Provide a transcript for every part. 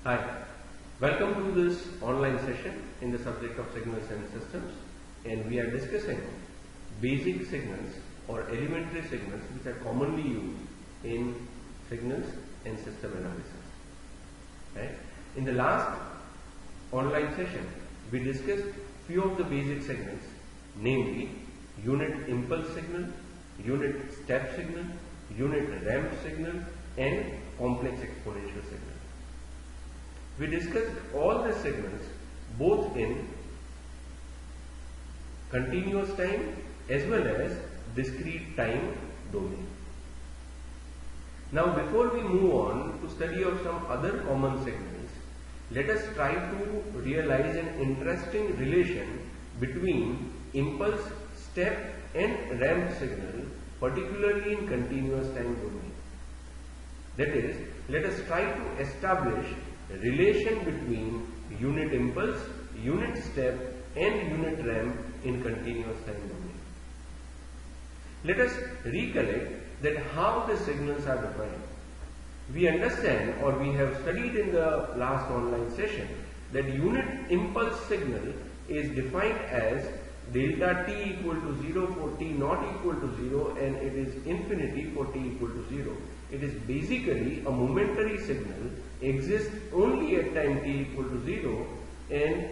Hi, welcome to this online session in the subject of signals and systems, and we are discussing basic signals or elementary signals which are commonly used in signals and system analysis. Right? In the last online session, we discussed few of the basic signals, namely unit impulse signal, unit step signal, unit ramp signal, and complex exponential signal. We discussed all the signals both in continuous time as well as discrete time domain. Now before we move on to study of some other common signals, let us try to realize an interesting relation between impulse, step and ramp signal, particularly in continuous time domain. That is, let us try to establish a relation between unit impulse, unit step and unit ramp in continuous time domain. Let us recollect that how the signals are defined. We understand, or we have studied in the last online session, that unit impulse signal is defined as delta t equal to 0 for t not equal to 0 and it is infinity for t equal to 0. It is basically a momentary signal, exists only at time t equal to 0, and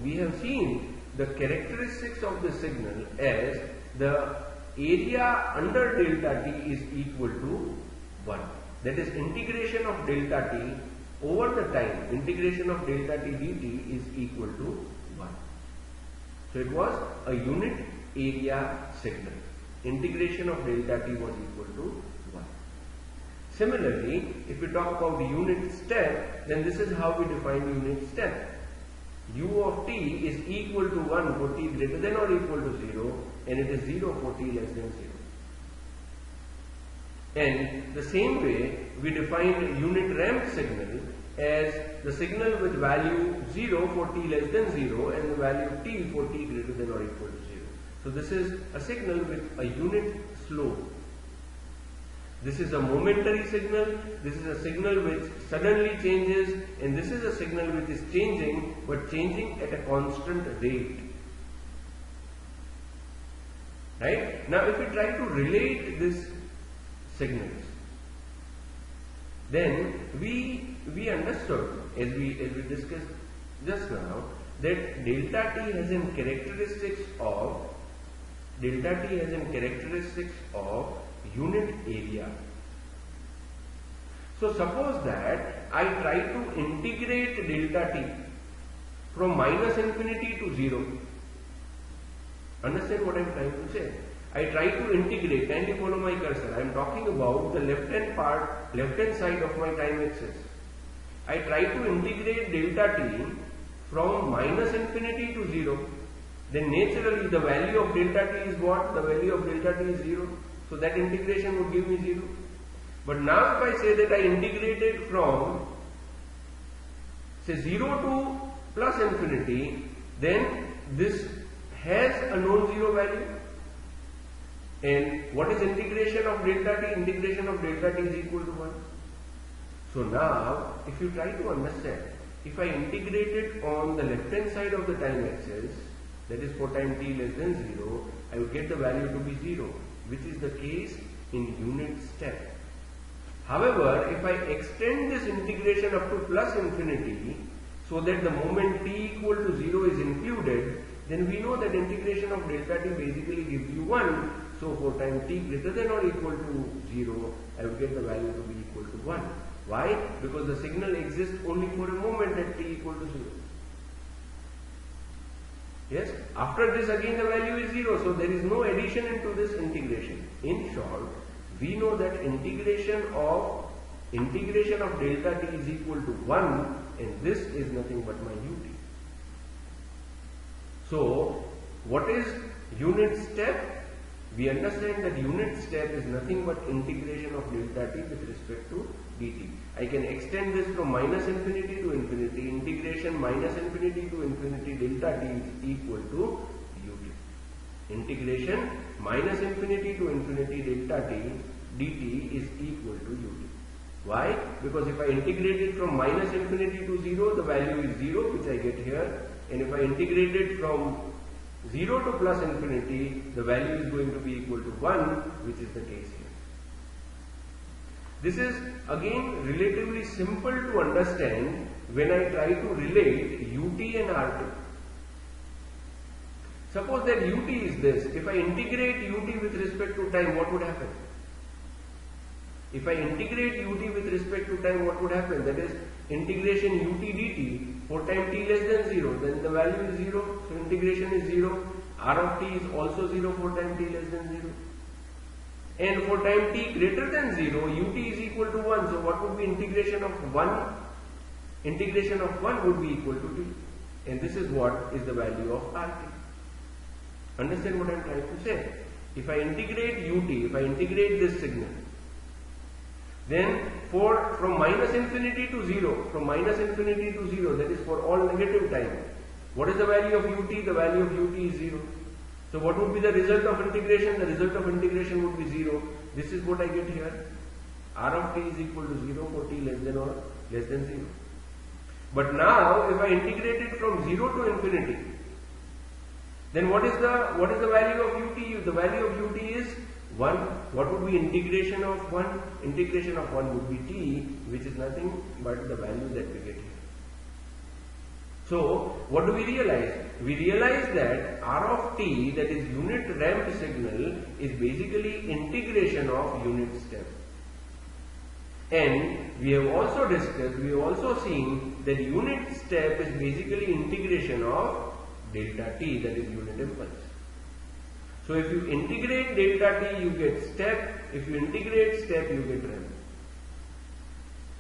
we have seen the characteristics of the signal as the area under delta t is equal to 1. That is, integration of delta t over the time, integration of delta t dt is equal to 1. So it was a unit area signal. Integration of delta t was equal to 1. Similarly, if we talk about the unit step, then this is how we define unit step. U of t is equal to 1 for t greater than or equal to 0 and it is 0 for t less than 0. And the same way we define unit ramp signal as the signal with value 0 for t less than 0 and the value t for t greater than or equal to 0. So this is a signal with a unit slope. This is a momentary signal, this is a signal which suddenly changes, and this is a signal which is changing but changing at a constant rate. Right? Now if we try to relate these signals, then we understood as we discussed just now that delta t has in characteristics of unit area. So suppose that I try to integrate delta t from minus infinity to 0. Understand what I am trying to say? I try to integrate, kindly follow my cursor. I am talking about the left hand side of my time axis. I try to integrate delta t from minus infinity to 0. Then naturally the value of delta t is what? The value of delta t is 0. So that integration would give me 0. But now if I say that I integrated from say 0 to plus infinity, then this has a non-zero value. And what is integration of delta t? Integration of delta t is equal to 1. So now if you try to understand, if I integrated on the left hand side of the time axis, that is for time t less than 0, I would get the value to be 0, which is the case in unit step. However, if I extend this integration up to plus infinity so that the moment t equal to 0 is included, then we know that integration of delta t basically gives you 1. So for time t greater than or equal to 0, I would get the value to be equal to 1. Why? Because the signal exists only for a moment at t equal to 0. Yes? After this again the value is 0, so there is no addition into this integration. In short, we know that integration of delta t is equal to 1 and this is nothing but my ut. So, what is unit step? We understand that unit step is nothing but integration of delta t with respect to dt. I can extend this from minus infinity to infinity. Integration minus infinity to infinity delta t is equal to ut. Integration minus infinity to infinity delta t dt is equal to ut. Why? Because if I integrate it from minus infinity to 0, the value is 0, which I get here. And if I integrate it from 0 to plus infinity, the value is going to be equal to 1, which is the case here. This is again relatively simple to understand when I try to relate ut and rt. Suppose that ut is this. If I integrate ut with respect to time, what would happen? If I integrate ut with respect to time, what would happen? That is integration ut dt for time t less than 0, then the value is 0, so integration is 0. R of t is also 0 for time t less than 0. And for time t greater than 0, ut is equal to 1, so what would be integration of 1? Integration of 1 would be equal to t. And this is what is the value of rt. Understand what I am trying to say? If I integrate ut, if I integrate this signal, then from minus infinity to 0, that is for all negative time, what is the value of ut? The value of ut is 0. So what would be the result of integration? The result of integration would be 0. This is what I get here. R of t is equal to 0 for t less than or less than 0. But now if I integrate it from 0 to infinity, then what is the value of ut? The value of ut is 1. What would be integration of 1? Integration of 1 would be t, which is nothing but the value that we get here. So what do we realize? We realize that R of t, that is unit ramp signal, is basically integration of unit step. And we have also discussed, we have also seen that unit step is basically integration of delta t, that is unit impulse. So if you integrate delta t, you get step. If you integrate step, you get ramp.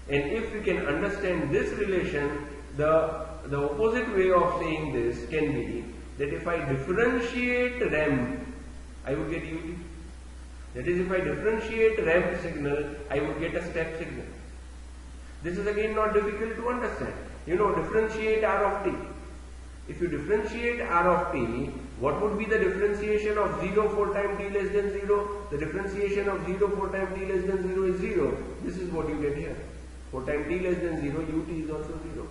And if we can understand this relation, the opposite way of saying this can be that if I differentiate ramp, I would get ut. That is, if I differentiate ramp signal, I would get a step signal. This is again not difficult to understand. You know, differentiate R of t. If you differentiate R of t, what would be the differentiation of 0 for time t less than 0? The differentiation of 0 for time t less than 0 is 0. This is what you get here. For time t less than 0, ut is also 0.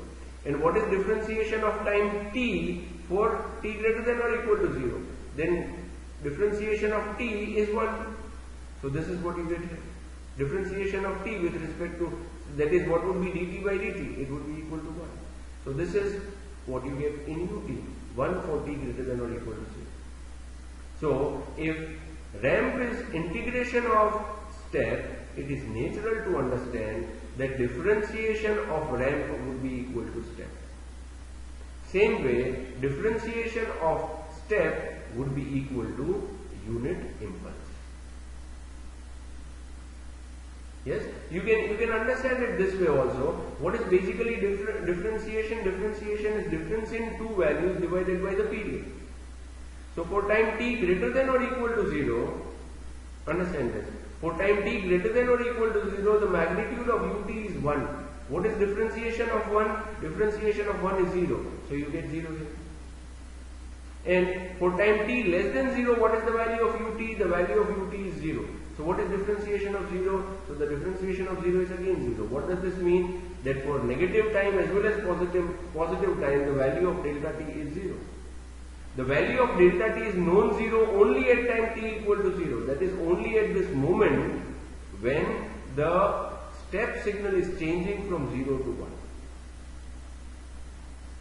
And what is differentiation of time t for t greater than or equal to 0? Then differentiation of t is 1. So this is what you get here. Differentiation of t with respect to, that is what would be dt by dt? It would be equal to 1. So this is what you get in ut, 1 for t greater than or equal to 0. So if ramp is integration of step, it is natural to understand that differentiation of ramp would be equal to step. Same way, differentiation of step would be equal to unit impulse. Yes, you can understand it this way also. What is basically differentiation? Differentiation is difference in two values divided by the period. So for time t greater than or equal to 0, understand this. For time t greater than or equal to 0, the magnitude of ut is 1. What is differentiation of 1? Differentiation of 1 is 0. So you get 0 here. And for time t less than 0, what is the value of ut? The value of ut is 0. So what is differentiation of 0? So the differentiation of 0 is again 0. What does this mean? That for negative time as well as positive time, the value of delta t is 0. The value of delta t is known 0 only at time t equal to 0. That is only at this moment when the step signal is changing from 0 to 1.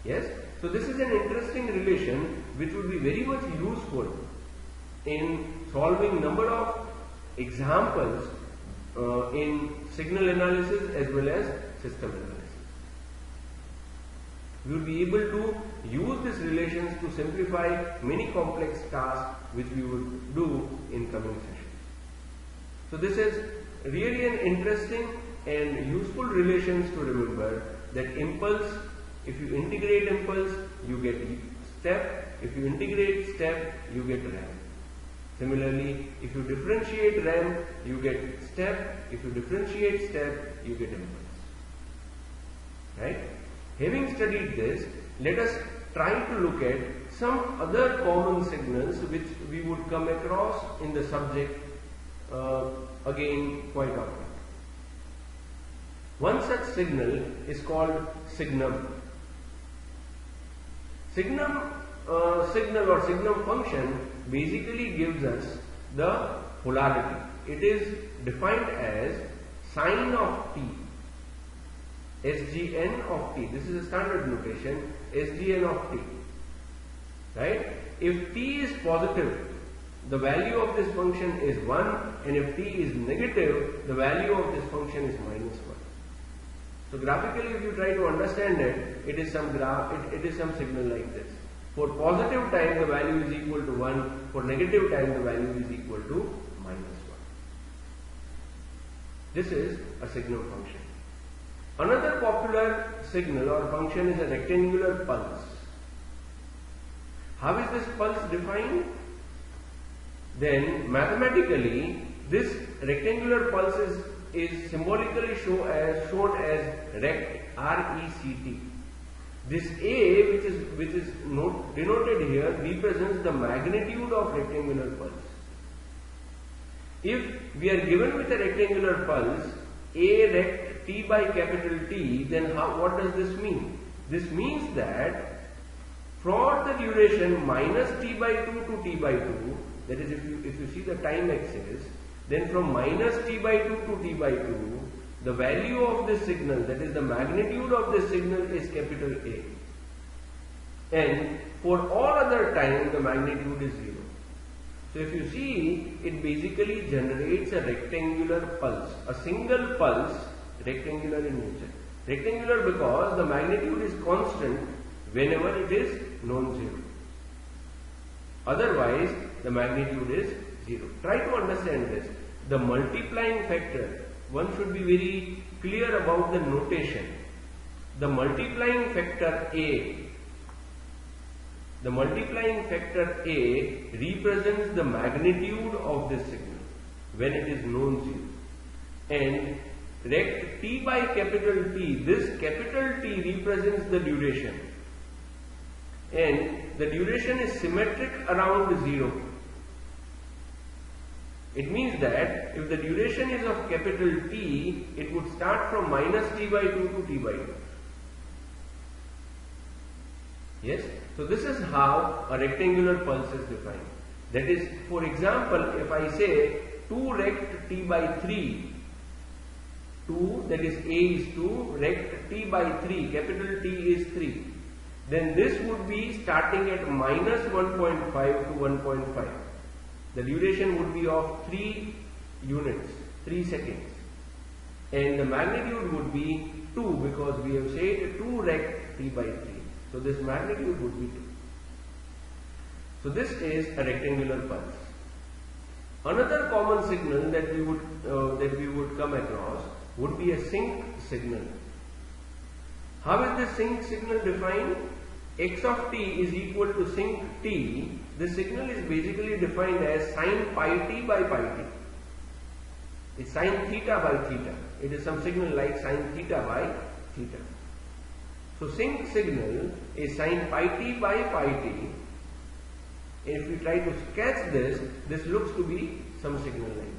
Yes? So this is an interesting relation which would be very much useful in solving number of examples in signal analysis as well as system analysis. We will be able to use these relations to simplify many complex tasks which we will do in coming sessions. So this is really an interesting and useful relations to remember, that impulse, if you integrate impulse, you get step. If you integrate step, you get ramp. Similarly, if you differentiate ramp, you get step. If you differentiate step, you get impulse. Right? Having studied this, let us try to look at some other common signals which we would come across in the subject again quite often. One such signal is called signum. Signum signal or signum function basically gives us the polarity. It is defined as sine of t, SGN of t. This is a standard notation, SGN of t. Right? If t is positive, the value of this function is 1, and if t is negative, the value of this function is minus 1. So graphically, if you try to understand it, it is some signal like this. For positive time, the value is equal to 1. For negative time, the value is equal to minus 1. This is a signal function. Another popular signal or function is a rectangular pulse. How is this pulse defined? Then mathematically, this rectangular pulse is symbolically shown as rect, R-E-C-T. This A, which is denoted here, represents the magnitude of rectangular pulse. If we are given with a rectangular pulse, A rect t by capital T, then what does this mean? This means that for the duration minus t by 2 to t by 2, that is if you see the time axis, then from minus t by 2 to t by 2, the value of this signal, that is the magnitude of this signal, is capital A. And for all other time, the magnitude is 0. So if you see, it basically generates a rectangular pulse, a single pulse, rectangular in nature. Rectangular because the magnitude is constant whenever it is non-zero. Otherwise, the magnitude is 0. Try to understand this. The multiplying factor, one should be very clear about the notation. The multiplying factor A, represents the magnitude of this signal when it is non-zero. And rect t by capital T, this capital T represents the duration. And the duration is symmetric around 0. It means that if the duration is of capital T, it would start from minus t by 2 to t by 2. Yes? So this is how a rectangular pulse is defined. That is, for example, if I say 2 rect t by 3, 2, that is A is 2, rect t by 3, capital T is 3. Then this would be starting at minus 1.5 to 1.5. The duration would be of 3 units, 3 seconds. And the magnitude would be 2 because we have said 2 rect t by 3. So this magnitude would be 2. So this is a rectangular pulse. Another common signal that we would come across would be a sync signal. How is this sync signal defined? X of t is equal to sync t. This signal is basically defined as sine pi t by pi t. It's sine theta by theta. It is some signal like sine theta by theta. So sync signal is sine pi t by pi t. If we try to sketch this, this looks to be some signal like this.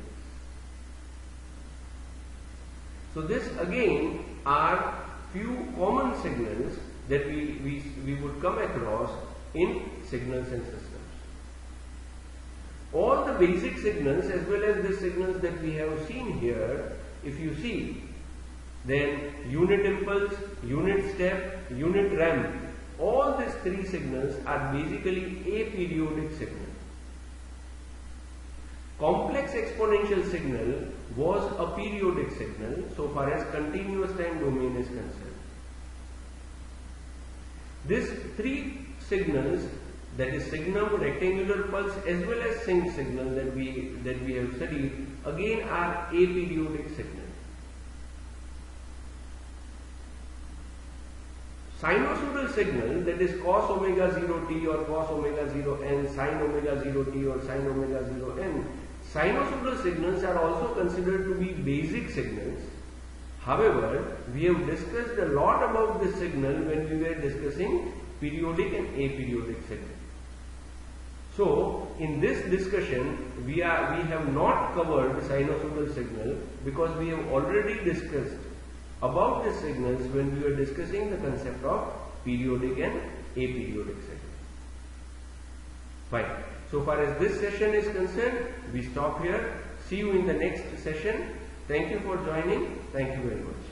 So this again are few common signals that we would come across in signals and systems. All the basic signals as well as the signals that we have seen here, if you see, then unit impulse, unit step, unit ramp, all these 3 signals are basically aperiodic signals. Complex exponential signal was a periodic signal so far as continuous time domain is concerned. These 3 signals, that is signum, rectangular pulse as well as sync signal that we have studied, again are aperiodic signals. Sinusoidal signal, that is cos omega 0 t or cos omega 0 n, sin omega 0 t or sin omega 0 n, sinusoidal signals are also considered to be basic signals. However, we have discussed a lot about this signal when we were discussing periodic and aperiodic signal. So, in this discussion, we have not covered sinusoidal signal because we have already discussed about the signals when we were discussing the concept of periodic and aperiodic signal. Fine. So far as this session is concerned, we stop here. See you in the next session. Thank you for joining. Thank you very much.